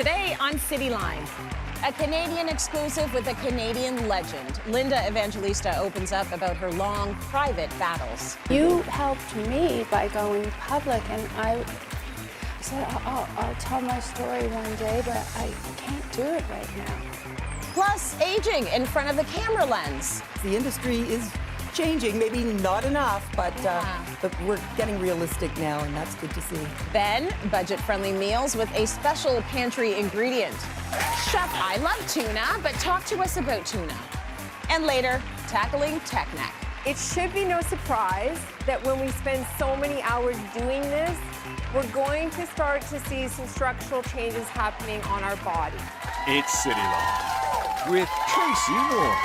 Today on Cityline, a Canadian exclusive with a Canadian legend. Linda Evangelista opens up about her long private battles. You helped me by going public, and I said, I'll tell my story one day, but I can't do it right now. Plus, aging in front of the camera lens. The industry is changing, maybe not enough, but we're getting realistic now, and that's good to see. Then, budget-friendly meals with a special pantry ingredient. Chef, I love tuna, but talk to us about tuna. And later, tackling tech neck. It should be no surprise that when we spend so many hours doing this, we're going to start to see some structural changes happening on our body. It's Cityline with Tracy Moore.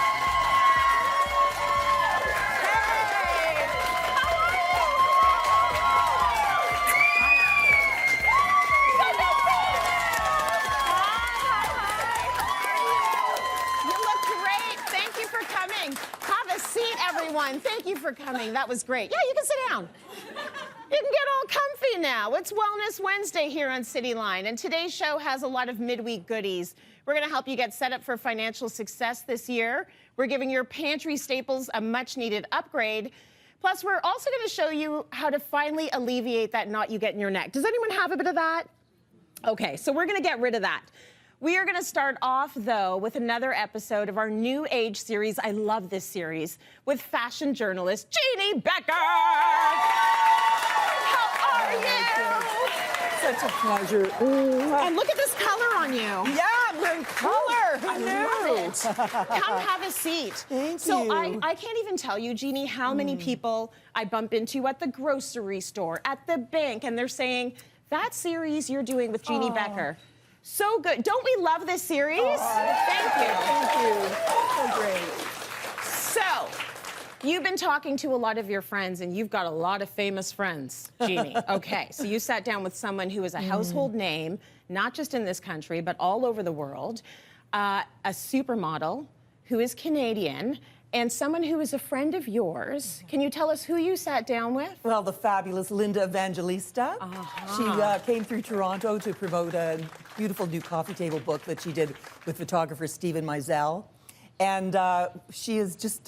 Thank you for coming. That was great. Yeah, you can sit down. You can get all comfy now. It's Wellness Wednesday here on Cityline, and today's show has a lot of midweek goodies. We're going to help you get set up for financial success this year. We're giving your pantry staples a much-needed upgrade. Plus, we're also going to show you how to finally alleviate that knot you get in your neck. Does anyone have a bit of that? Okay, so we're going to get rid of that. We are going to start off, though, with another episode of our New Age series. I love this series, with fashion journalist Jeanne Beker. How are you? Such a pleasure. And look at this color on you. Yeah, I'm wearing color. I love it. Come have a seat. Thank so you. I can't even tell you, Jeanne, how many people I bump into at the grocery store, at the bank, and they're saying, that series you're doing with Jeanne Beker, so good. Don't we love this series? Thank you. Thank you. So great. So, you've been talking to a lot of your friends, and you've got a lot of famous friends, Jeanne. Okay, so you sat down with someone who is a household name, not just in this country, but all over the world, a supermodel who is Canadian, and someone who is a friend of yours. Can you tell us who you sat down with? Well, the fabulous Linda Evangelista. She came through Toronto to promote a beautiful new coffee table book that she did with photographer Stephen Meisel. And she has just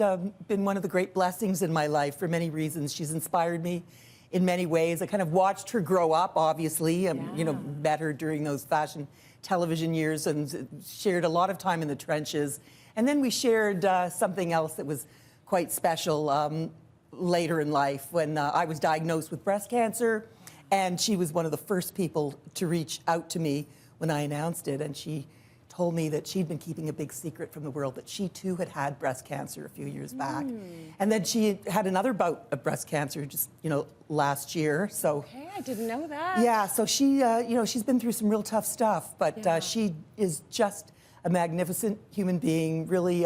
been one of the great blessings in my life for many reasons. She's inspired me in many ways. I kind of watched her grow up, obviously. You know, met her during those fashion television years and shared a lot of time in the trenches. And then we shared something else that was quite special later in life when I was diagnosed with breast cancer, and she was one of the first people to reach out to me when I announced it, and she told me that she'd been keeping a big secret from the world, that she too had had breast cancer a few years back. And then she had another bout of breast cancer just, last year. So okay, I didn't know that. Yeah, so she, she's been through some real tough stuff, but she is just a magnificent human being, really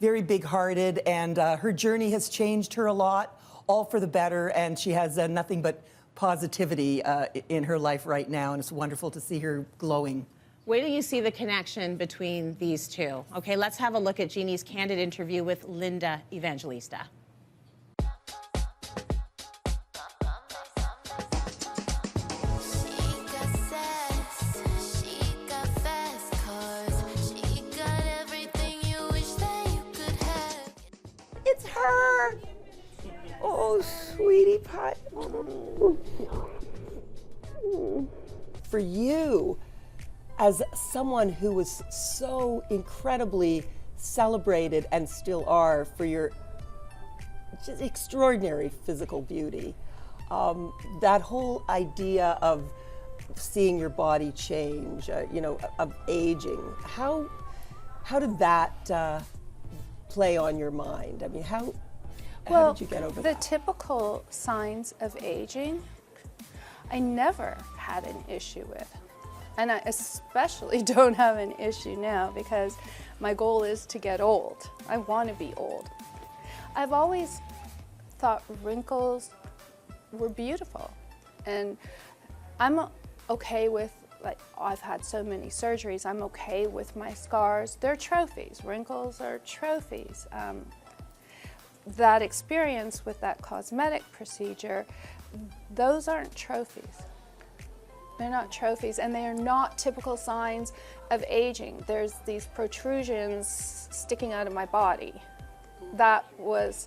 very big-hearted, and her journey has changed her a lot, all for the better, and she has nothing but positivity in her life right now, and it's wonderful to see her glowing. Wait till you see the connection between these two. Okay, let's have a look at Jeanne's candid interview with Linda Evangelista. It's her! Oh, sweetie pie. For you, as someone who was so incredibly celebrated and still are for your just extraordinary physical beauty, that whole idea of seeing your body change, of aging, how did that play on your mind? I mean, how did you get over that? The typical signs of aging, I never had an issue with. And I especially don't have an issue now because my goal is to get old. I want to be old. I've always thought wrinkles were beautiful. And I'm okay with, I've had so many surgeries, I'm okay with my scars. They're trophies. Wrinkles are trophies. That experience with that cosmetic procedure, those aren't trophies. They're not trophies, and they are not typical signs of aging. There's these protrusions sticking out of my body. That was,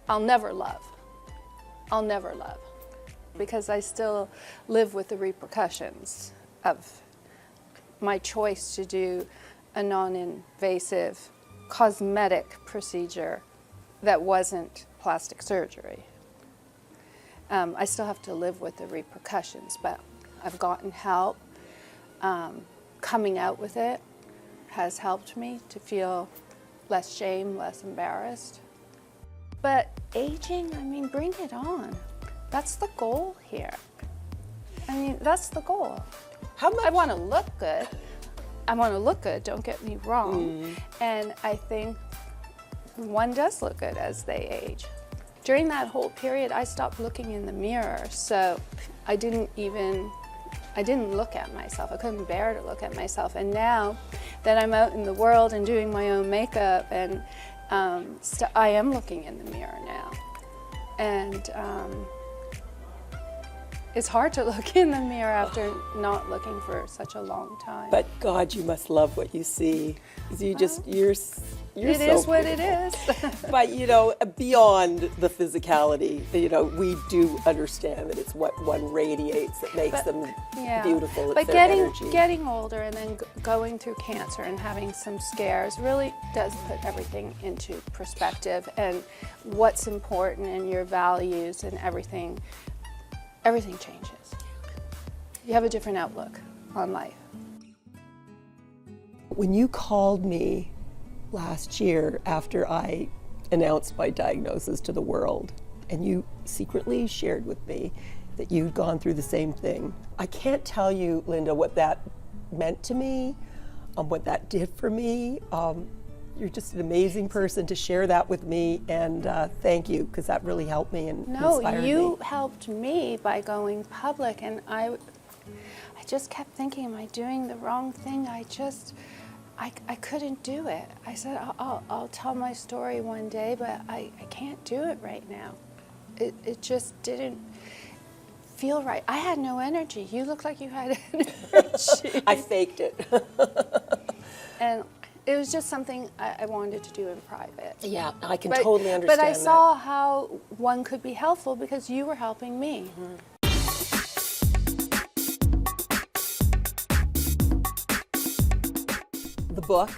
I'll never love. I'll never love. Because I still live with the repercussions of my choice to do a non-invasive cosmetic procedure that wasn't plastic surgery. I still have to live with the repercussions, but I've gotten help. Coming out with it has helped me to feel less shame, less embarrassed. But aging, I mean, bring it on. That's the goal here. I mean, that's the goal. How much? I want to look good. I want to look good, don't get me wrong. And I think one does look good as they age. During that whole period, I stopped looking in the mirror, so I didn't look at myself. I couldn't bear to look at myself. And now that I'm out in the world and doing my own makeup, and I am looking in the mirror now. And it's hard to look in the mirror after not looking for such a long time. But God, you must love what you see. You just, you're so It is what beautiful. it is. But you know, beyond the physicality, you know, we do understand that it's what one radiates that makes them beautiful. It's But their energy. getting older and then going through cancer and having some scares really does put everything into perspective, and what's important and your values and everything changes. You have a different outlook on life. When you called me last year after I announced my diagnosis to the world, and you secretly shared with me that you'd gone through the same thing, I can't tell you, Linda, what that meant to me, what that did for me. You're just an amazing person to share that with me, and thank you, because that really helped me and inspired me. No, you helped me by going public, and I just kept thinking, am I doing the wrong thing? I couldn't do it. I said, I'll tell my story one day, but I can't do it right now. It just didn't feel right. I had no energy. You looked like you had energy. I faked it. And it was just something I wanted to do in private. Yeah, I can totally understand But I that. saw how one could be helpful because you were helping me. The book,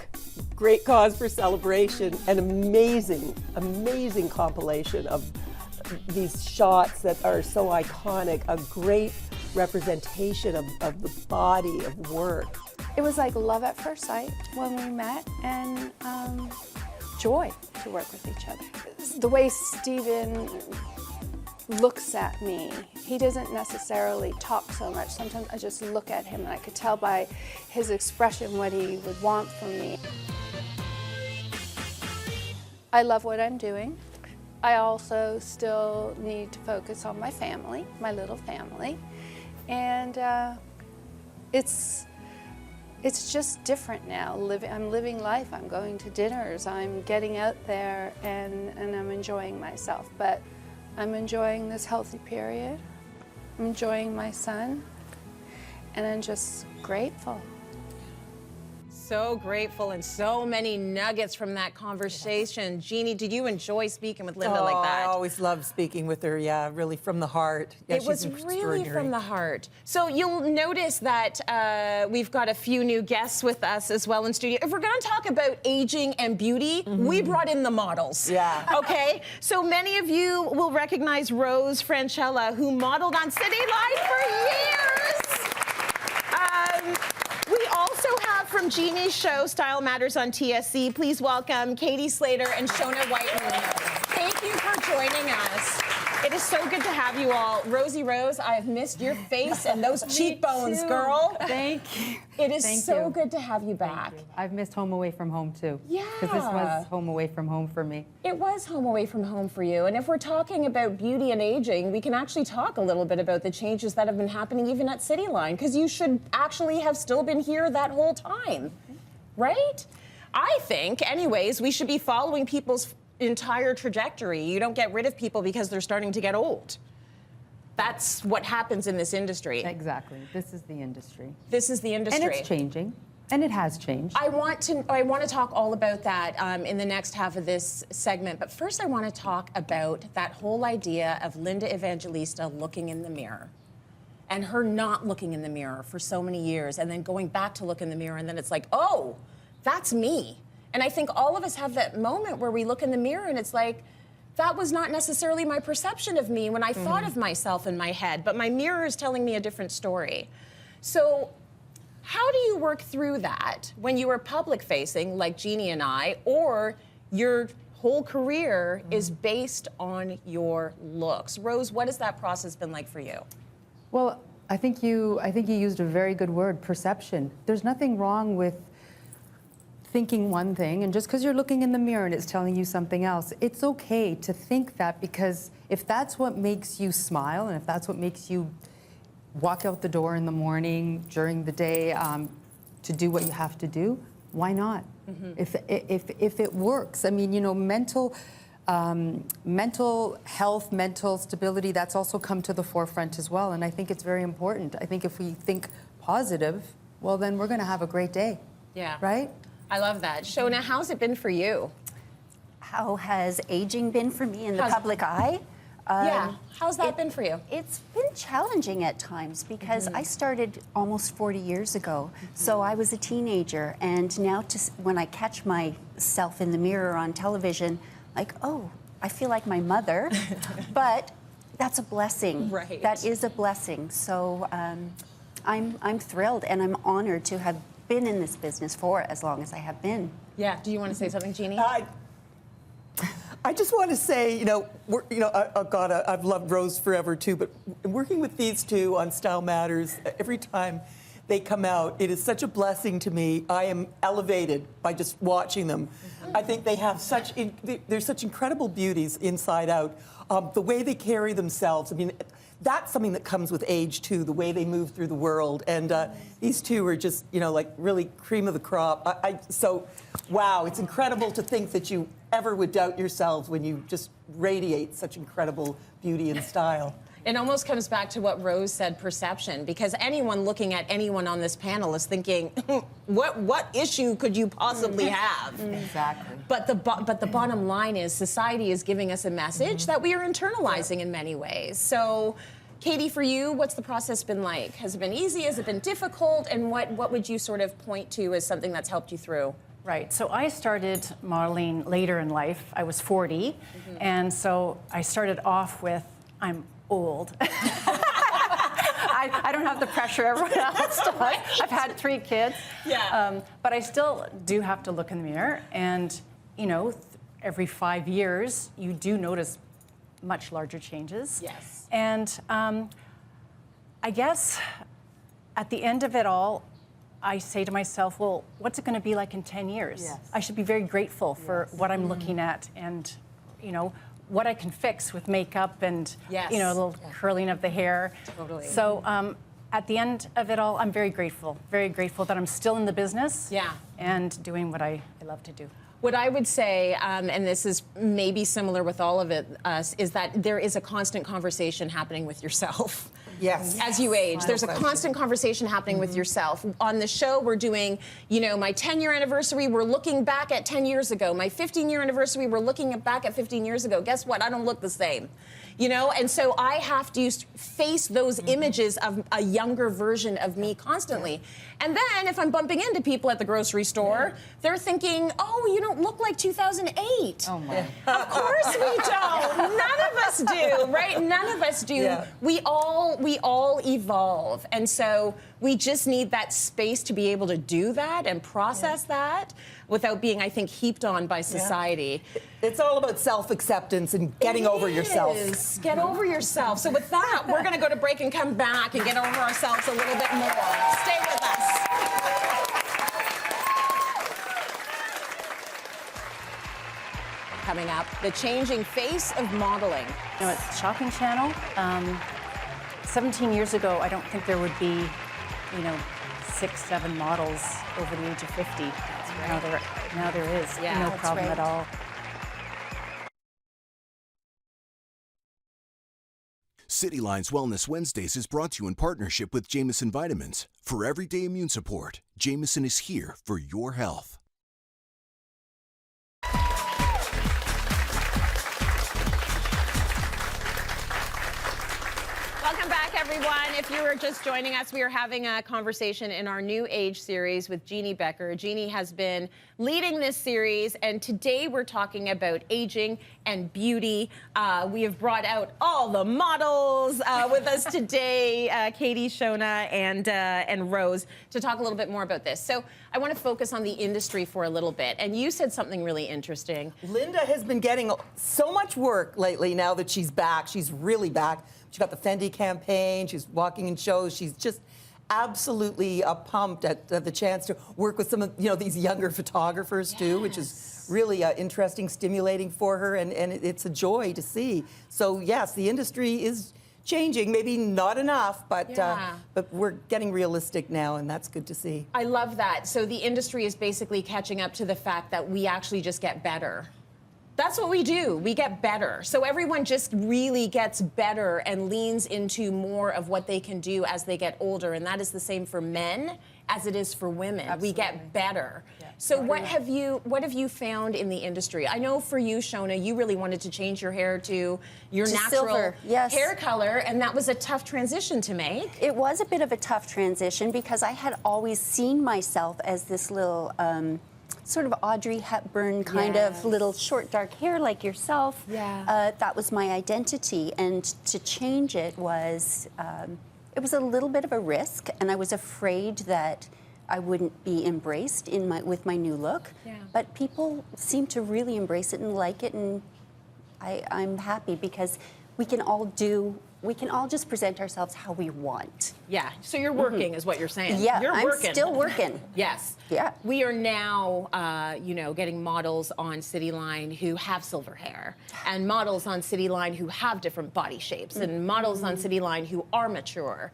great cause for celebration, an amazing, amazing compilation of these shots that are so iconic, a great representation of the body of work. It was like love at first sight when we met, and joy to work with each other. The way Stephen looks at me, he doesn't necessarily talk so much. Sometimes I just look at him and I could tell by his expression what he would want from me. I love what I'm doing. I also still need to focus on my family, my little family. And it's just different now. I'm living life. I'm going to dinners. I'm getting out there, and I'm enjoying myself. But I'm enjoying this healthy period. I'm enjoying my son, and I'm just grateful. So grateful, and so many nuggets from that conversation. Jeannie, did you enjoy speaking with Linda like that? I always love speaking with her, yeah, really from the heart. Yeah, It was she's really extraordinary. from the heart. So you'll notice that we've got a few new guests with us as well in studio. If we're going to talk about aging and beauty, we brought in the models. Yeah. Okay? So many of you will recognize Rose Francella, who modeled on Cityline for years. We also have from Jeannie's show, Style Matters on TSC, please welcome Katie Slater and Shona Whiteman. Thank you for joining us. It is so good to have you all. Rosie Rose, I have missed your face and those cheekbones, girl. Thank you. It is Thank so you. good to have you back. I've missed home away from home too. Yeah. Because this was home away from home for me. It was home away from home for you. And if we're talking about beauty and aging, we can actually talk a little bit about the changes that have been happening even at Cityline, because you should actually have still been here that whole time, right? I think, anyways, we should be following people's entire trajectory. You don't get rid of people because they're starting to get old. That's what happens in this industry. Exactly. This is the industry. This is the industry. And it's changing. And it has changed. I want to talk all about that in the next half of this segment. But first, I want to talk about that whole idea of Linda Evangelista looking in the mirror, and her not looking in the mirror for so many years, and then going back to look in the mirror, and then it's like, oh, that's me. And I think all of us have that moment where we look in the mirror, and it's like, that was not necessarily my perception of me when I thought of myself in my head, but my mirror is telling me a different story. So how do you work through that when you are public facing, like Jeanne and I, or your whole career is based on your looks? Rose, what has that process been like for you? Well, I think you used a very good word, perception. There's nothing wrong with thinking one thing, and just because you're looking in the mirror and it's telling you something else, it's okay to think that, because if that's what makes you smile and if that's what makes you walk out the door in the morning, during the day, to do what you have to do, why not? If it works. I mean, you know, mental health, mental stability, that's also come to the forefront as well, and I think it's very important. I think if we think positive, well, then we're going to have a great day. Yeah. Right? I love that. Shona, how's it been for you? How has aging been for me in the public eye? Yeah. How's that been for you? It's been challenging at times because I started almost 40 years ago. So I was a teenager, and now when I catch myself in the mirror on television, like, oh, I feel like my mother, but that's a blessing. Right. That is a blessing. So I'm thrilled, and I'm honored to have been in this business for as long as I have been. Yeah. Do you want to say something, Jeanne? I just want to say, I've loved Rose forever too, but working with these two on Style Matters, every time they come out, it is such a blessing to me. I am elevated by just watching them. I think they have they're such incredible beauties inside out. The way they carry themselves, I mean, that's something that comes with age too, the way they move through the world. And these two are just, like really cream of the crop. So, wow, it's incredible to think that you ever would doubt yourselves when you just radiate such incredible beauty and style. It almost comes back to what Rose said, perception, because anyone looking at anyone on this panel is thinking, what issue could you possibly have? Exactly. But the bottom line is society is giving us a message that we are internalizing in many ways. So, Katie, for you, what's the process been like? Has it been easy? Has it been difficult? And what would you sort of point to as something that's helped you through? Right. So I started modeling later in life. I was 40. And so I started off with, I'm old. I don't have the pressure everyone else does. I've had 3 kids. Yeah. But I still do have to look in the mirror. And, every 5 years, you do notice much larger changes. Yes. And I guess at the end of it all, I say to myself, well, what's it going to be like in 10 years? Yes. I should be very grateful for what I'm looking at, and, what I can fix with makeup and, Yes. a little curling of the hair. Totally. So at the end of it all, I'm very grateful that I'm still in the business. Yeah. And doing what I love to do. What I would say, and this is maybe similar with all of us, is that there is a constant conversation happening with yourself. Yes. As you age, there's a constant conversation happening with yourself. On the show, we're doing, my 10-year anniversary, we're looking back at 10 years ago. My 15-year anniversary, we're looking back at 15 years ago. Guess what? I don't look the same. And so I have to face those images of a younger version of me constantly. And then if I'm bumping into people at the grocery store, they're thinking, oh, you don't look like 2008. Oh, my. Of course we don't. None of us do, right? None of us do. Yeah. We all evolve. And so we just need that space to be able to do that and process that without being, I think, heaped on by society. It's all about self-acceptance and getting over yourself. Yes, get over yourself. So with that, we're going to go to break and come back and get over ourselves a little bit more. Stay with us. Coming up, the changing face of modeling. At Shopping Channel, 17 years ago, I don't think there would be, 6, 7 models over the age of 50. That's right. Now there is. Yeah, no that's problem right. at all. Cityline's Wellness Wednesdays is brought to you in partnership with Jamieson Vitamins. For everyday immune support, Jamieson is here for your health. Welcome back, everyone. If you were just joining us, we are having a conversation in our New Age series with Jeanne Beker. Jeanne has been leading this series, and today we're talking about aging and beauty. We have brought out all the models with us today, Katie, Shona, and Rose, to talk a little bit more about this. So I want to focus on the industry for a little bit, and you said something really interesting. Linda has been getting so much work lately now that she's back. She's really back. She got the Fendi campaign. She's walking in shows. She's just absolutely pumped at the chance to work with some of these younger photographers too, which is really interesting, stimulating for her, and it's a joy to see. So yes, the industry is changing, maybe not enough, but we're getting realistic now, and that's good to see. I love that. So the industry is basically catching up to the fact that we actually just get better. That's what we do. We get better. So everyone just really gets better and leans into more of what they can do as they get older. And that is the same for men as it is for women. Absolutely. We get better. Yeah. So what have you found in the industry? I know for you, Shona, you really wanted to change your hair to your natural silver, yes. hair color, and that was a tough transition to make. It was a bit of a tough transition because I had always seen myself as this little sort of Audrey Hepburn kind of little short dark hair like yourself. Yeah. That was my identity, and to change it was a little bit of a risk, and I was afraid that I wouldn't be embraced with my new look. Yeah. But people seem to really embrace it and like it, and I'm happy because we can all just present ourselves how we want. Yeah, so you're working is what you're saying. Yeah, you're I'm working. still working. Yes. Yeah. We are now, getting models on Cityline who have silver hair, and models on Cityline who have different body shapes, and models on Cityline who are mature.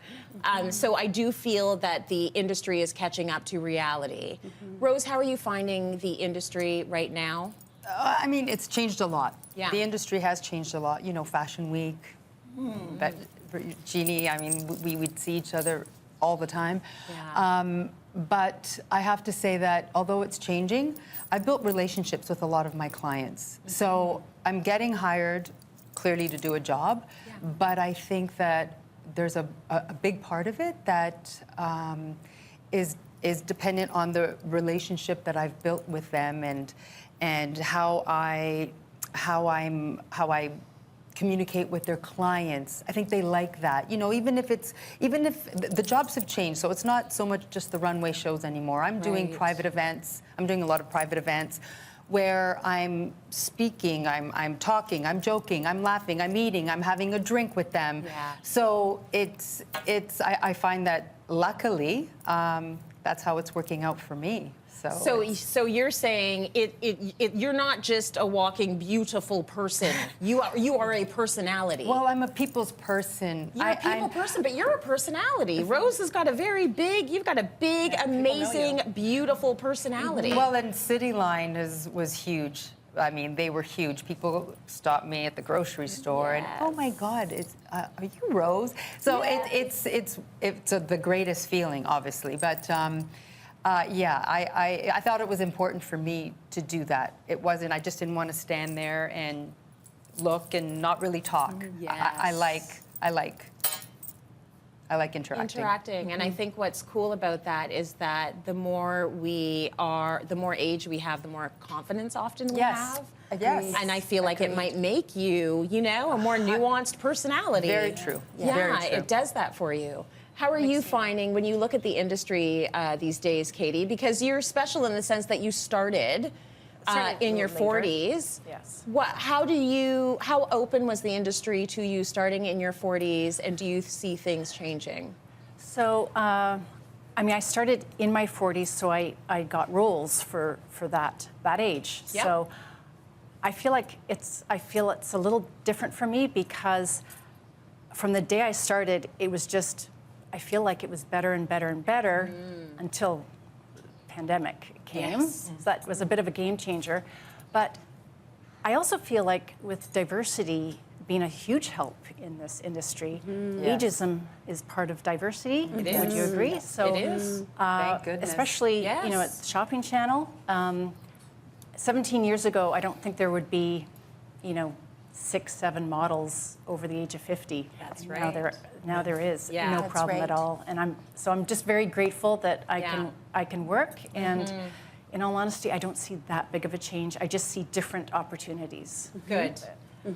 So I do feel that the industry is catching up to reality. Rose, how are you finding the industry right now? I mean, it's changed a lot. Yeah. The industry has changed a lot. Fashion Week. That Jeanne, I mean, we would see each other all the time. Yeah. But I have to say that although it's changing, I built relationships with a lot of my clients. So I'm getting hired clearly to do a job, but I think that there's a big part of it that is dependent on the relationship that I've built with them and how I communicate with their clients. I think they like that. Even if the jobs have changed, so it's not so much just the runway shows anymore. I'm doing private events. I'm doing a lot of private events where I'm speaking, I'm talking, I'm joking, I'm laughing, I'm eating, I'm having a drink with them. Yeah. So I find that luckily that's how it's working out for me. So you're saying you're not just a walking beautiful person. You are a personality. Well, I'm a people's person. You're a people person, but you're a personality. Rose has got you've got a big, amazing, beautiful personality. Well, and Cityline was huge. I mean, they were huge. People stopped me at the grocery store, and oh my God, are you Rose? So it's the greatest feeling, obviously, but. I thought it was important for me to do that. It wasn't, I just didn't want to stand there and look and not really talk. Yes. I like interacting. And I think what's cool about that is that the more age we have, the more confidence often we have. Yes. And I feel like it might make you, a more nuanced personality. Very true. Yeah, Very true. it does that for you. How are you finding when you look at the industry these days, Katie? Because you're special in the sense that you started in your 40s. Yes. How open was the industry to you starting in your 40s, and do you see things changing? So, I started in my 40s, so I got roles for that age. Yep. So I feel it's a little different for me because from the day I started, it was just, I feel like it was better and better and better until the pandemic came. Yes. So that was a bit of a game changer. But I also feel like with diversity, been a huge help in this industry. Ageism is part of diversity. Would you agree? So It is. Thank goodness. especially you know, at the Shopping Channel. 17 years ago, I don't think there would be, you know, 6, 7 models over the age of 50. That's Now right. now there is Yeah. no That's problem at right. all, and I'm just very grateful that I can work. And in all honesty, I don't see that big of a change. I just see different opportunities. Good.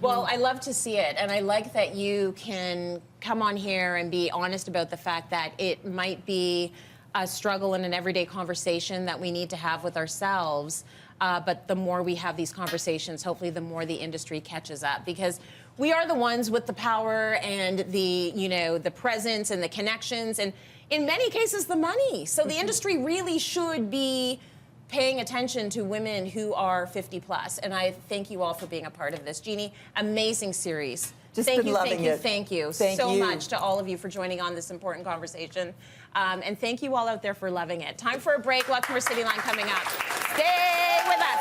Well, I love to see it, and I like that you can come on here and be honest about the fact that it might be a struggle in an everyday conversation that we need to have with ourselves. But the more we have these conversations, hopefully the more the industry catches up, because we are the ones with the power and the, you know, the presence and the connections, and in many cases the money. So the industry really should be paying attention to women who are 50 plus. And I thank you all for being a part of this. Jeannie, amazing series. Just Thank been you, loving thank you, it. thank you Thank so you. much to all of you for joining on this important conversation. And thank you all out there for loving it. Time for a break. Lots more Cityline coming up. Stay with us.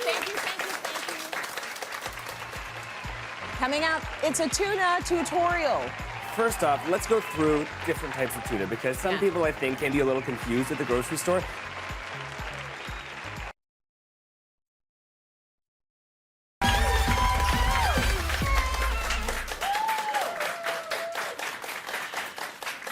Thank you, thank you, thank you. Coming up, it's a tuna tutorial. First off, let's go through different types of tuna, because some people, I think, can be a little confused at the grocery store.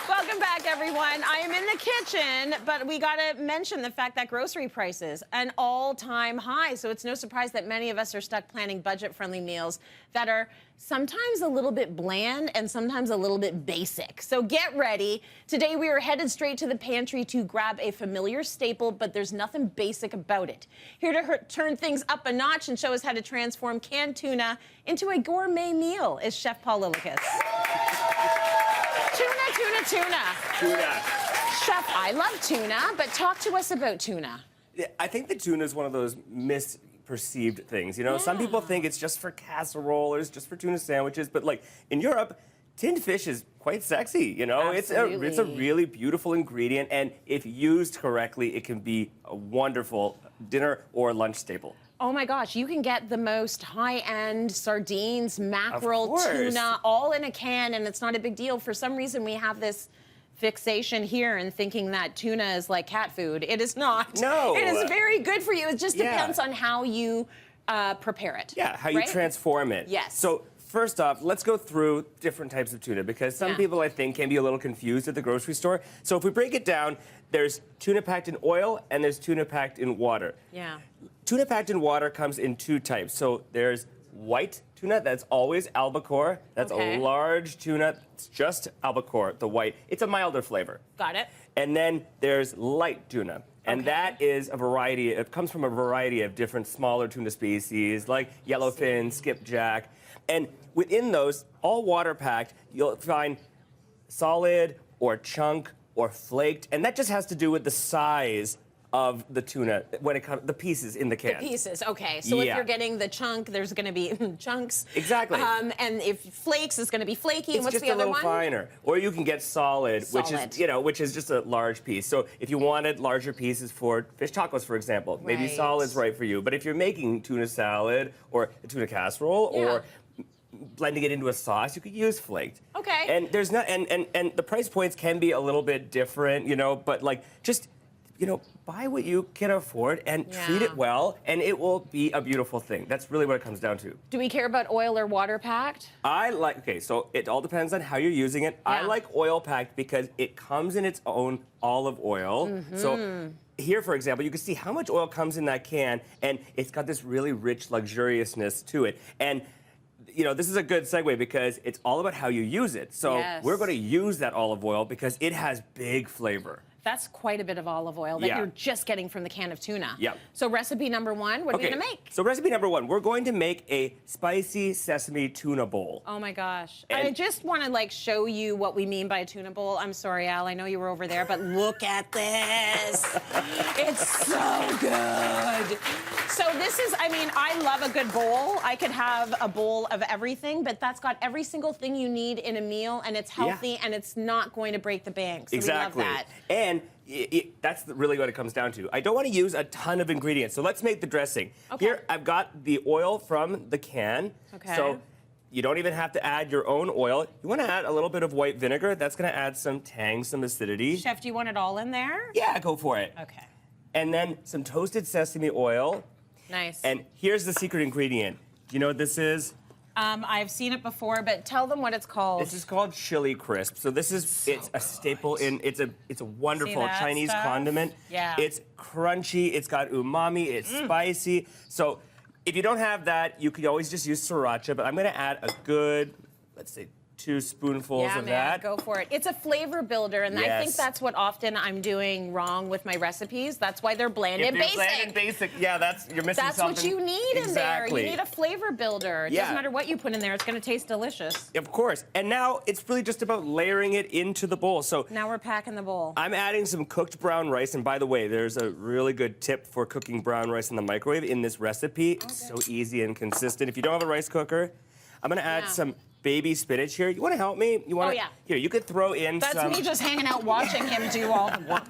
Welcome back, everyone. I am in the kitchen, but we got to mention the fact that grocery prices an all-time high. So it's no surprise that many of us are stuck planning budget-friendly meals that are sometimes a little bit bland and sometimes a little bit basic. So get ready. Today we are headed straight to the pantry to grab a familiar staple, but there's nothing basic about it. Here to turn things up a notch and show us how to transform canned tuna into a gourmet meal is Chef Paul Lillakas. Tuna. Chef, I love tuna, but talk to us about tuna. Yeah, I think the tuna is one of those misperceived things. You know, some people think it's just for casserole or it's just for tuna sandwiches, but like in Europe, tinned fish is quite sexy. You know, it's a really beautiful ingredient, and if used correctly, it can be a wonderful dinner or lunch staple. Oh my gosh, you can get the most high-end sardines, mackerel, tuna, all in a can, and it's not a big deal. For some reason, we have this fixation here and thinking that tuna is like cat food. It is not. No. It is very good for you. It just depends on how you prepare it. Yeah, how you transform it. Yes. So first off, let's go through different types of tuna, because some people, I think, can be a little confused at the grocery store. So if we break it down, there's tuna packed in oil and there's tuna packed in water. Yeah. Tuna packed in water comes in 2 types. So there's white tuna, that's always albacore. That's a large tuna, it's just albacore, the white. It's a milder flavor. Got it. And then there's light tuna. And that is a variety, it comes from a variety of different smaller tuna species, like yellowfin, skipjack. And within those, all water packed, you'll find solid or chunk or flaked, and that just has to do with the size of the tuna when it comes the pieces in the can. The pieces, okay. So if you're getting the chunk, there's going to be chunks. Exactly. And if flakes is going to be flaky. It's What's just the a other little one? finer. Or you can get solid, which is just a large piece. So if you wanted larger pieces for fish tacos, for example, maybe solid's right for you. But if you're making tuna salad or a tuna casserole or blending it into a sauce, you could use flaked. Okay. And there's not and the price points can be a little bit different, you know, but like just buy what you can afford and treat it well, and it will be a beautiful thing. That's really what it comes down to. Do we care about oil or water packed? So it all depends on how you're using it. I like oil packed because it comes in its own olive oil. So here, for example, you can see how much oil comes in that can, and it's got this really rich luxuriousness to it. And this is a good segue because it's all about how you use it. So we're going to use that olive oil because it has big flavor. That's quite a bit of olive oil that you're just getting from the can of tuna. Yep. So recipe number 1, what are we going to make? So recipe number 1, we're going to make a spicy sesame tuna bowl. Oh my gosh. And I just want to show you what we mean by a tuna bowl. I'm sorry, Al, I know you were over there, but look at this. It's so good. So this is, I love a good bowl. I could have a bowl of everything, but that's got every single thing you need in a meal, and it's healthy, and it's not going to break the bank. So exactly. we love that. And That's really what it comes down to. I don't want to use a ton of ingredients, so let's make the dressing. Okay. Here, I've got the oil from the can. Okay. So you don't even have to add your own oil. You want to add a little bit of white vinegar. That's going to add some tang, some acidity. Chef, do you want it all in there? Yeah, go for it. Okay. And then some toasted sesame oil. Nice. And here's the secret ingredient. Do you know what this is? I've seen it before, but tell them what it's called. This is called chili crisp. So this is it's a staple in it's a wonderful that Chinese stuff? condiment. Yeah. It's crunchy, it's got umami, it's spicy. So if you don't have that, you could always just use sriracha, but I'm gonna add a good, let's say 2 spoonfuls Yeah, of man, that. go for it. It's a flavor builder, and I think Yes. that's what often I'm doing wrong with my recipes. That's why they're bland If and they're basic. bland and basic, yeah, you're missing That's something. what you need in there. Exactly. You need a flavor builder. It Yeah. doesn't matter what you put in there, it's gonna taste delicious. Of course. And now it's really just about layering it into the bowl. So Now we're packing the bowl. I'm adding some cooked brown rice, and by the way, there's a really good tip for cooking brown rice in the microwave in this recipe. It's so easy and consistent. If you don't have a rice cooker, I'm gonna add some baby spinach here. You wanna help me? You wanna? Oh, yeah. Here, you could throw in That's some. me just hanging out watching him do all the work.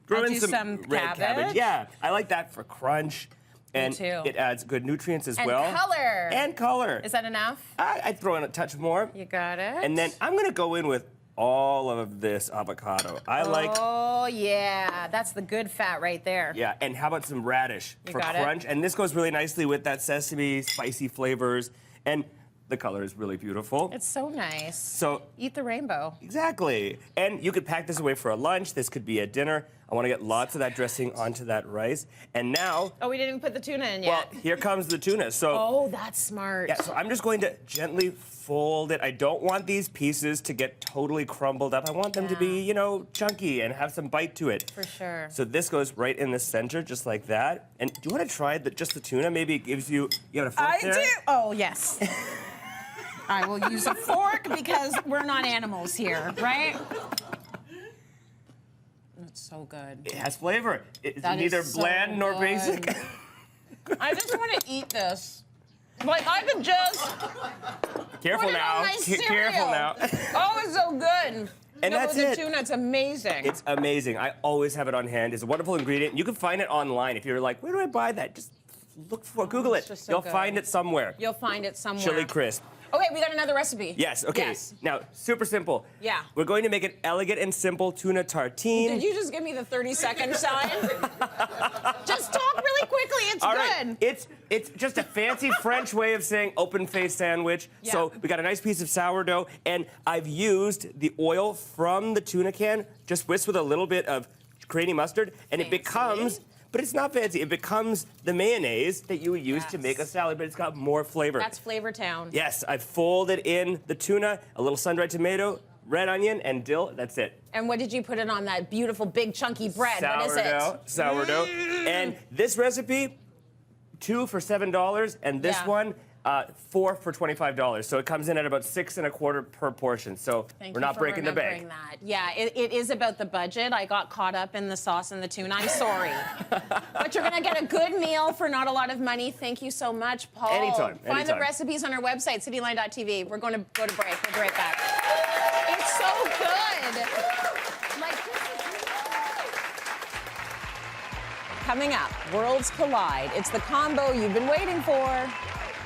Throw I'll in do some red cabbage. Yeah, I like that for crunch. And too. it adds good nutrients as And well. color. And color. Is that enough? I'd throw in a touch more. You got it. And then I'm gonna go in with all of this avocado. I like. Oh, yeah. That's the good fat right there. Yeah, and how about some radish You for got it. crunch? And this goes really nicely with that sesame, spicy flavors. And the color is really beautiful. It's so nice. So, Eat the rainbow. exactly. And you could pack this away for a lunch. This could be a dinner. I want to get lots of that dressing onto that rice. And now, Oh, we didn't even put the tuna in well, yet. here comes the tuna. So, Oh, that's smart. yeah, so I'm just going to gently fold it. I don't want these pieces to get totally crumbled up. I want them to be, you know, chunky and have some bite to it. For sure. So this goes right in the center, just like that. And do you want to try just the tuna? Maybe it gives you have a fork there? Oh, yes. I will use a fork because we're not animals here, right? It's so good. It has flavor. It's That is neither so bland nor good. basic. I just want to eat this. Like, I could just Careful put it now. on my cereal. Careful now. Oh, it's so good. And that's with it. the tuna, it's amazing. It's amazing. I always have it on hand. It's a wonderful ingredient. You can find it online. If you're like, where do I buy that? Just Google it. just so You'll good. find it somewhere. You'll find it somewhere. Chili crisp. Okay, we got another recipe. Yes, okay. Yes. Now, super simple. Yeah. We're going to make an elegant and simple tuna tartine. Did you just give me the 30-second sign? Just talk really quickly. It's All good. right. It's just a fancy French way of saying open-faced sandwich. Yeah. So we got a nice piece of sourdough, and I've used the oil from the tuna can, just whisked with a little bit of creamy mustard, and it becomes, but it's not fancy, it becomes the mayonnaise that you would use to make a salad, but it's got more flavor. That's Flavor Town. Yes, I folded in the tuna, a little sun-dried tomato, red onion, and dill. That's it. And what did you put it on that beautiful big chunky bread? What is it? Sourdough. And this recipe, 2 for $7, and this Yeah. one, 4 for $25. So it comes in at about 6 1/4 per portion. So Thank we're you not for breaking the remembering bank. that. Yeah, it is about the budget. I got caught up in the sauce and the tuna. I'm sorry. But you're going to get a good meal for not a lot of money. Thank you so much, Paul. Anytime, Find the anytime. recipes on our website, cityline.tv. We're going to go to break. We'll be right back. It's so good. Like, coming up, Worlds Collide. It's the combo you've been waiting for.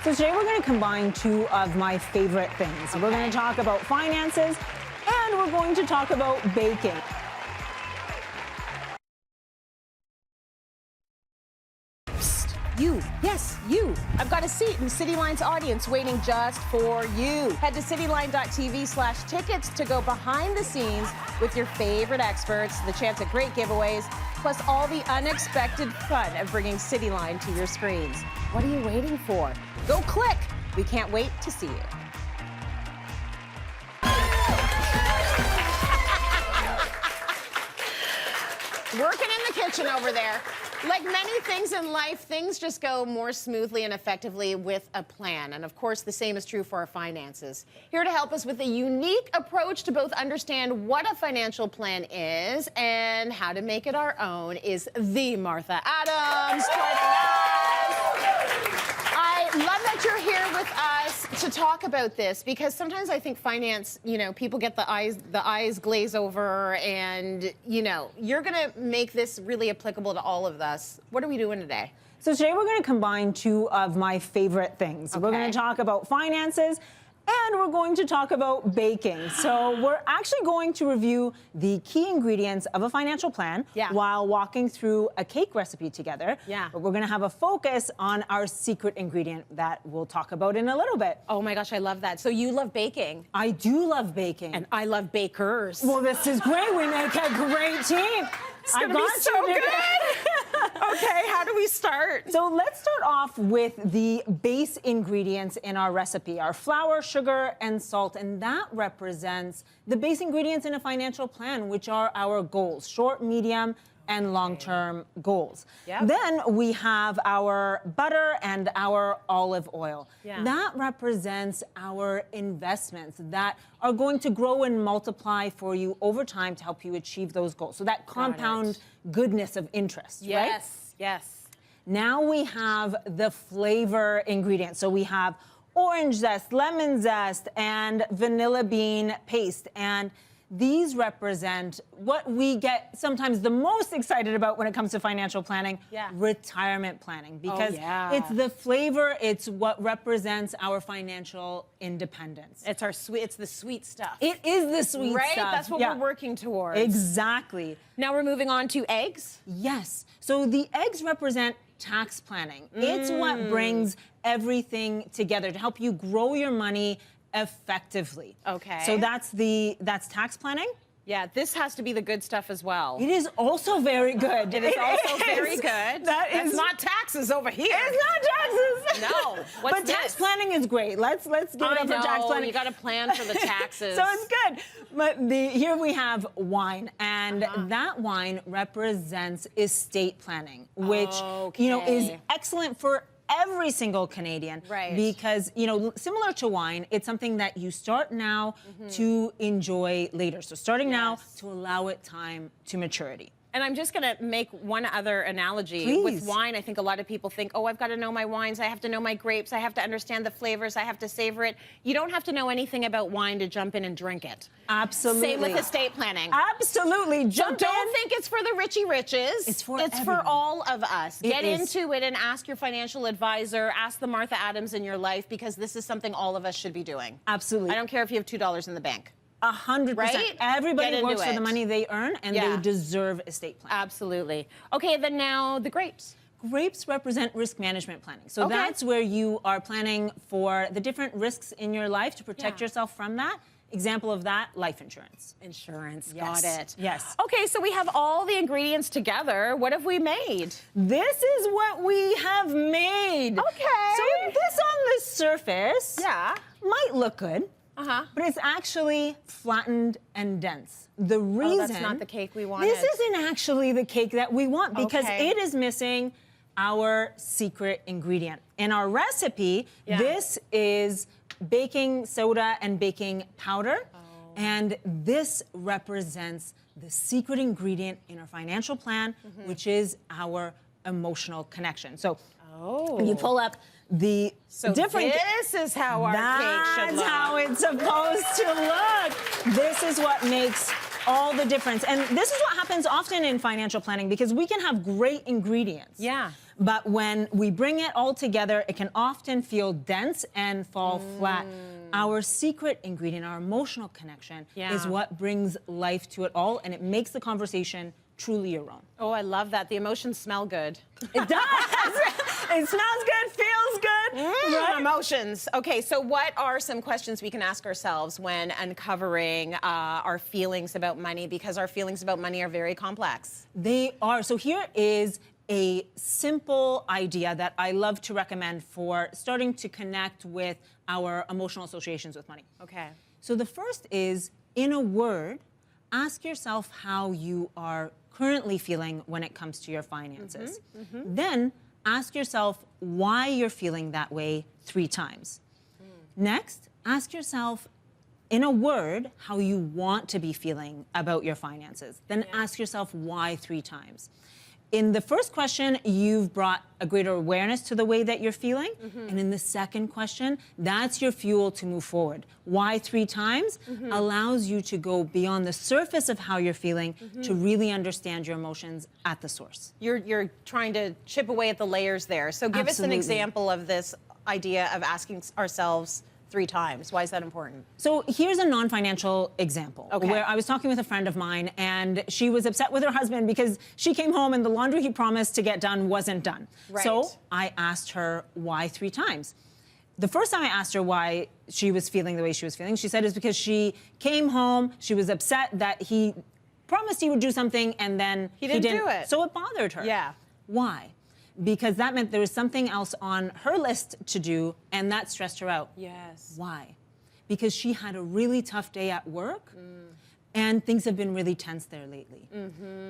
So today we're going to combine 2 of my favorite things. We're going to talk about finances, and we're going to talk about baking. You, yes, you. I've got a seat in Cityline's audience waiting just for you. Head to cityline.tv/tickets to go behind the scenes with your favorite experts, the chance at great giveaways, plus all the unexpected fun of bringing Cityline to your screens. What are you waiting for? Go click. We can't wait to see you. Working in the kitchen over there. Like many things in life, things just go more smoothly and effectively with a plan. And of course, the same is true for our finances. Here to help us with a unique approach to both understand what a financial plan is and how to make it our own is the Martha Adams. I love that you're here with us to talk about this because sometimes I think finance, you know, people get the eyes glaze over, and you know, you're gonna make this really applicable to all of us. What are we doing today? So today we're going to combine two of my favorite things. We're going to talk about finances, and we're going to talk about baking. So we're actually going to review the key ingredients of a financial plan while walking through a cake recipe together. But we're going to have a focus on our secret ingredient that we'll talk about in a little bit. Oh my gosh, I love that. So you love baking. I do love baking. And I love bakers. Well, this is great. We make a great team. It's gonna be so good. Okay, how do we start? So let's start off with the base ingredients in our recipe, our flour, sugar, and salt. And that represents the base ingredients in a financial plan, which are our goals, short, medium, and long-term goals. Then we have our butter and our olive oil. That represents our investments that are going to grow and multiply for you over time to help you achieve those goals. So that compound goodness of interest, right? Yes. Now we have the flavor ingredients. So we have orange zest, lemon zest, and vanilla bean paste. And these represent what we get sometimes the most excited about when it comes to financial planning, retirement planning, because it's the flavor, it's what represents our financial independence. It's the sweet stuff. It is the sweet stuff. stuff. That's what we're working towards. Exactly. Now we're moving on to eggs? Yes. So the eggs represent tax planning. It's what brings everything together to help you grow your money effectively. Okay. So that's tax planning. Yeah, this has to be the good stuff as well. It is also very good. It is also very good. That's not taxes over here. It's not taxes. No. What's but tax planning is great. Let's give it up for tax planning. You got to plan for the taxes. So it's good. But here we have wine, and that wine represents estate planning, which you know is excellent for every single Canadian, because, you know, similar to wine, it's something that you start now to enjoy later. So starting now to allow it time to maturity. And I'm just going to make one other analogy. With wine, I think a lot of people think, oh, I've got to know my wines, I have to know my grapes, I have to understand the flavors, I have to savor it. You don't have to know anything about wine to jump in and drink it. Absolutely. Same with estate planning. Absolutely. Don't think it's for the richie riches. It's for all of us. Get is. into it and ask your financial advisor, ask the Martha Adams in your life, because this is something all of us should be doing. Absolutely. I don't care if you have $2 in the bank. 100%. Right? Everybody works for the money they earn, and they deserve estate planning. Absolutely. Okay, then now the grapes. Grapes represent risk management planning. So that's where you are planning for the different risks in your life to protect yourself from that. Example of that, life insurance. Got it. Yes. Okay, so we have all the ingredients together. What have we made? This is what we have made. Okay. So this on the surface might look good. But it's actually flattened and dense. The reason that's not the cake we wanted. This isn't actually the cake that we want, because it is missing our secret ingredient. In our recipe, this is baking soda and baking powder. And this represents the secret ingredient in our financial plan, which is our emotional connection. So you pull up the different. This is how our cake should look. That's how it's supposed to look. This is what makes all the difference. And this is what happens often in financial planning, because we can have great ingredients. But when we bring it all together, it can often feel dense and fall flat. Our secret ingredient, our emotional connection, is what brings life to it all, and it makes the conversation truly your own. Oh, I love that. The emotions smell good. It does. It smells good, feels good. Right? Emotions. Okay, so what are some questions we can ask ourselves when uncovering our feelings about money? Because our feelings about money are very complex. They are. So here is a simple idea that I love to recommend for starting to connect with our emotional associations with money. Okay. So the first is, in a word, ask yourself how you are currently feeling when it comes to your finances. Then ask yourself why you're feeling that way 3 times. Next, ask yourself, in a word, how you want to be feeling about your finances. Then ask yourself why 3 times. in the first question, you've brought a greater awareness to the way that you're feeling. And in the second question, that's your fuel to move forward. Why 3 times? Allows you to go beyond the surface of how you're feeling to really understand your emotions at the source. You're trying to chip away at the layers there. So give us an Absolutely. example of this idea of asking ourselves 3 times. Why is that important? So here's a non-financial example Okay. where I was talking with a friend of mine and she was upset with her husband because she came home and the laundry he promised to get done wasn't done. Right. So I asked her why 3 times. The first time I asked her why she was feeling the way she was feeling, she said it's because she came home, she was upset that he promised he would do something and then He didn't do it. So it bothered her. Yeah. Why? Because that meant there was something else on her list to do and that stressed her out. Yes. Why? Because she had a really tough day at work and things have been really tense there lately.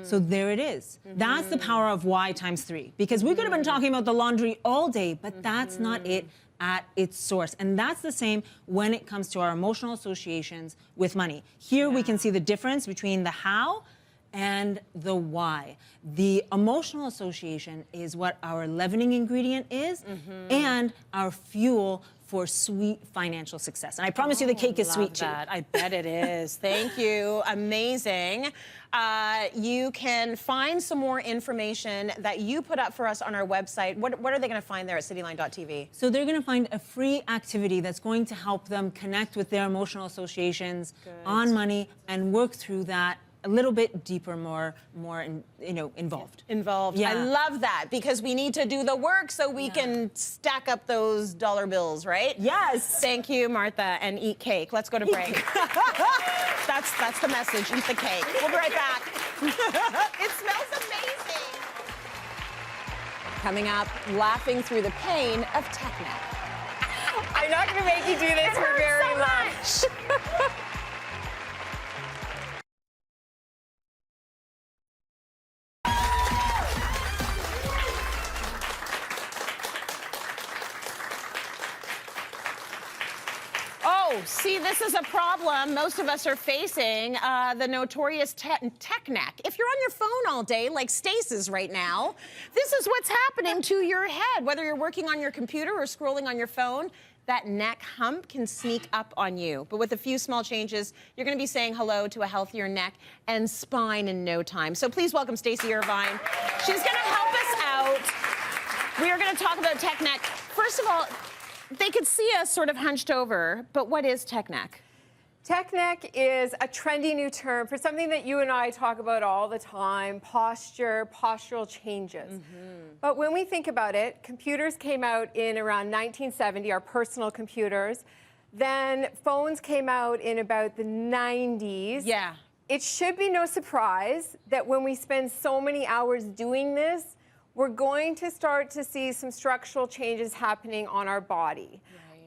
So there it is. That's the power of why times 3. Because we could have been talking about the laundry all day, but that's not it at its source. And that's the same when it comes to our emotional associations with money. Here we can see the difference between the how and the why. The emotional association is what our leavening ingredient is and our fuel for sweet financial success. And I promise you the cake is sweet too. I bet it is. Thank you. Amazing. You can find some more information that you put up for us on our website. What are they going to find there at cityline.tv? So they're going to find a free activity that's going to help them connect with their emotional associations on money and work through that a little bit deeper, more involved. Yeah. I love that because we need to do the work so we can stack up those dollar bills, right? Yes. Thank you, Martha, and eat cake. Let's go to break. That's the message. Eat the cake. We'll be right back. It smells amazing. Coming up, laughing through the pain of TechNet. I'm not going to make you do this for very long. Oh, see, this is a problem most of us are facing, the notorious tech neck. If you're on your phone all day, like Stace's right now, this is what's happening to your head. Whether you're working on your computer or scrolling on your phone, that neck hump can sneak up on you. But with a few small changes, you're going to be saying hello to a healthier neck and spine in no time. So please welcome Stacy Irvine. She's going to help us out. We are going to talk about tech neck. First of all, they could see us sort of hunched over, but what is tech neck? Tech neck is a trendy new term for something that you and I talk about all the time, posture, postural changes. But when we think about it, computers came out in around 1970, our personal computers. Then phones came out in about the 90s. Yeah. It should be no surprise that when we spend so many hours doing this, we're going to start to see some structural changes happening on our body.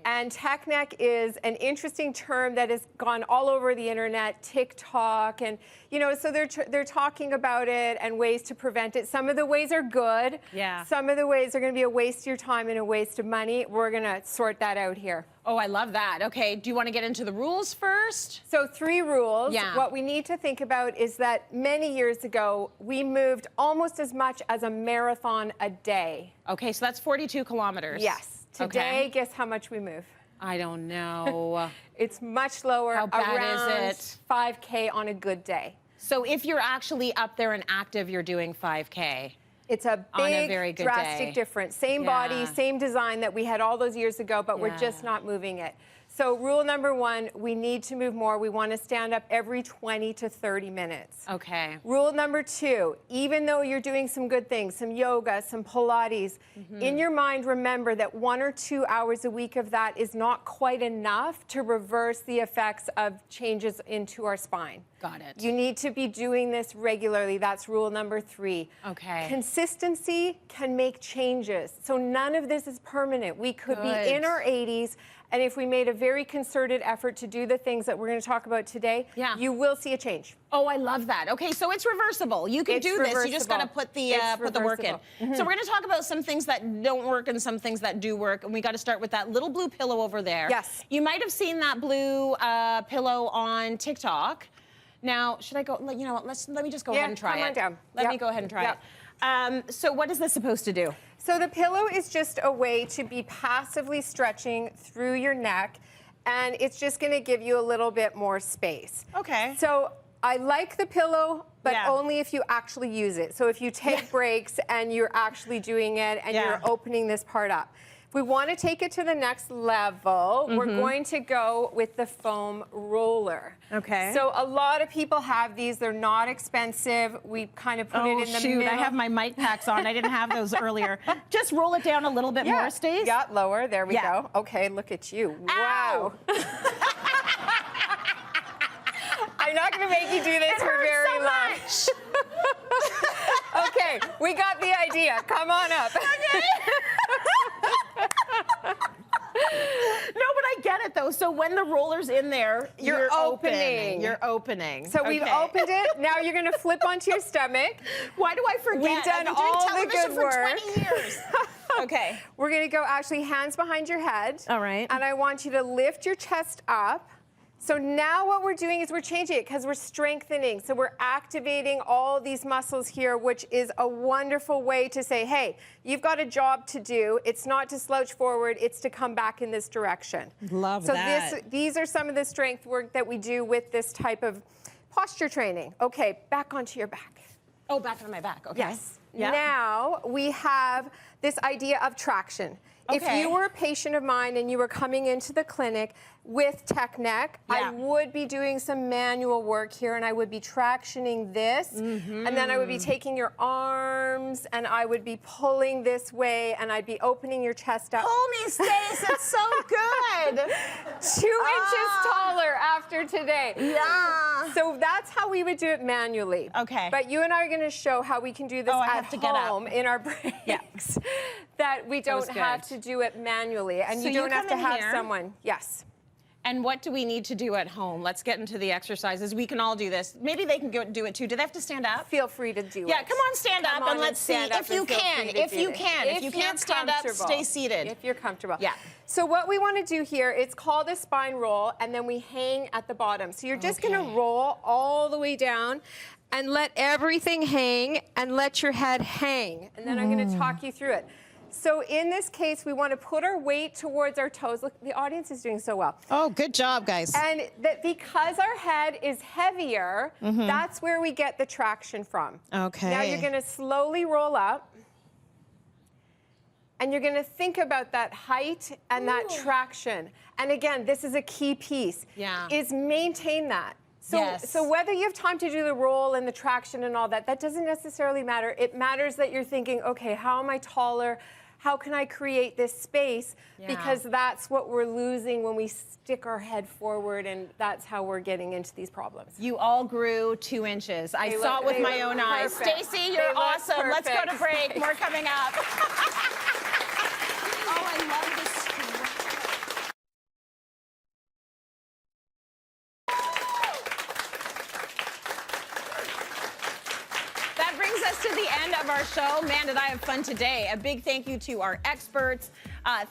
And tech neck is an interesting term that has gone all over the internet, TikTok, and so they're talking about it and ways to prevent it. Some of the ways are good. Yeah. Some of the ways are going to be a waste of your time and a waste of money. We're going to sort that out here. Oh, I love that. Okay, do you want to get into the rules first? So 3 rules. Yeah. What we need to think about is that many years ago, we moved almost as much as a marathon a day. Okay, so that's 42 kilometers. Yes. Today, Okay. guess how much we move? I don't know. It's much lower. How bad around is it? 5K on a good day. So if you're actually up there and active, you're doing 5K. It's a On a big, very good drastic day. difference. Same Yeah. body, same design that we had all those years ago, but we're just not moving it. So rule number 1, we need to move more. We want to stand up every 20 to 30 minutes. Okay. Rule number 2, even though you're doing some good things, some yoga, some Pilates, in your mind, remember that 1 or 2 hours a week of that is not quite enough to reverse the effects of changes into our spine. Got it. You need to be doing this regularly. That's rule number 3. Okay. Consistency can make changes. So none of this is permanent. We could be in our 80s, and if we made a very concerted effort to do the things that we're going to talk about today, you will see a change. Oh, I love that. Okay, so it's reversible. You can do this. You just got to put the work in. So we're going to talk about some things that don't work and some things that do work, and we got to start with that little blue pillow over there. Yes. You might have seen that blue pillow on TikTok. Now, should I go? You know what? Let me just go ahead and try come it. on down. Let me go ahead and try it. So what is this supposed to do? So the pillow is just a way to be passively stretching through your neck, and it's just going to give you a little bit more space. Okay. So I like the pillow, but Yeah. only if you actually use it. So if you take breaks and you're actually doing it and you're opening this part up. If we want to take it to the next level, we're going to go with the foam roller. Okay. So a lot of people have these. They're not expensive. We kind of put it in the shoot, middle. I have my mic packs on. I didn't have those earlier. Just roll it down a little bit more, Stace. Yeah, lower. There we Yeah. go. Okay, look at you. Ow. Wow. I'm not going to make you do this for very long. Okay, we got the idea. Come on up. Okay. No, but I get it though. So when the roller's in there, You're opening. You're opening. So we've opened it. Now you're going to flip onto your stomach. Why do I forget? We've done I've been doing all the television good for work. 20 years. Okay. We're going to go actually hands behind your head. All right. And I want you to lift your chest up. So now what we're doing is we're changing it because we're strengthening. So we're activating all these muscles here, which is a wonderful way to say, hey, you've got a job to do. It's not to slouch forward, it's to come back in this direction. Love so that. These are some of the strength work that we do with this type of posture training. Okay, back onto your back. Oh, back on my back. Okay. Yes. Yeah. Now we have this idea of traction. If Okay. you were a patient of mine and you were coming into the clinic with tech neck, I would be doing some manual work here, and I would be tractioning this, and then I would be taking your arms and I would be pulling this way, and I'd be opening your chest up. Pull me, Stace. It's so good. 2 inches taller after today. Yeah. So that's how we would do it manually. Okay. But you and I are going to show how we can do this I at have to get up. home in our breaks. That we don't was have good. to do it manually, and So you you don't have come to in have here. someone. Yes. And what do we need to do at home? Let's get into the exercises. We can all do this. Maybe they can go do it too. Do they have to stand up? Feel free to do it. Yeah, come on, stand Come up on and let's see stand up if you and feel can. free to If do you it. can. If you you're can't stand up, comfortable. stay seated. If you're comfortable. Yeah. So what we want to do here, it's called a spine roll, and then we hang at the bottom. So you're just going to roll all the way down and let everything hang and let your head hang. And then I'm going to talk you through it. So in this case, we want to put our weight towards our toes. Look, the audience is doing so well. Oh, good job, guys. And that because our head is heavier, that's where we get the traction from. Okay. Now you're going to slowly roll up. And you're going to think about that height and that traction. And again, this is a key piece. Yeah. Is maintain that. So, Yes. so whether you have time to do the roll and the traction and all that, that doesn't necessarily matter. It matters that you're thinking, okay, how am I taller? How can I create this space? Yeah. Because that's what we're losing when we stick our head forward, and that's how we're getting into these problems. You all grew 2 inches. I They saw look- it with they my look own eyes. perfect. Stacy, They you're look awesome. Let's go to perfect. break. More coming up. Oh, I love this. That brings us to the end of our show. Man, did I have fun today. A big thank you to our experts.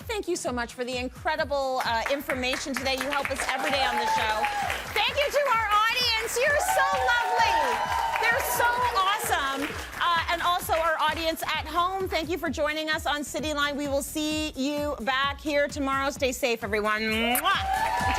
Thank you so much for the incredible information today. You help us every day on the show. Thank you to our audience. You're so lovely. They're so awesome. And also our audience at home, thank you for joining us on Cityline. We will see you back here tomorrow. Stay safe, everyone. Mwah.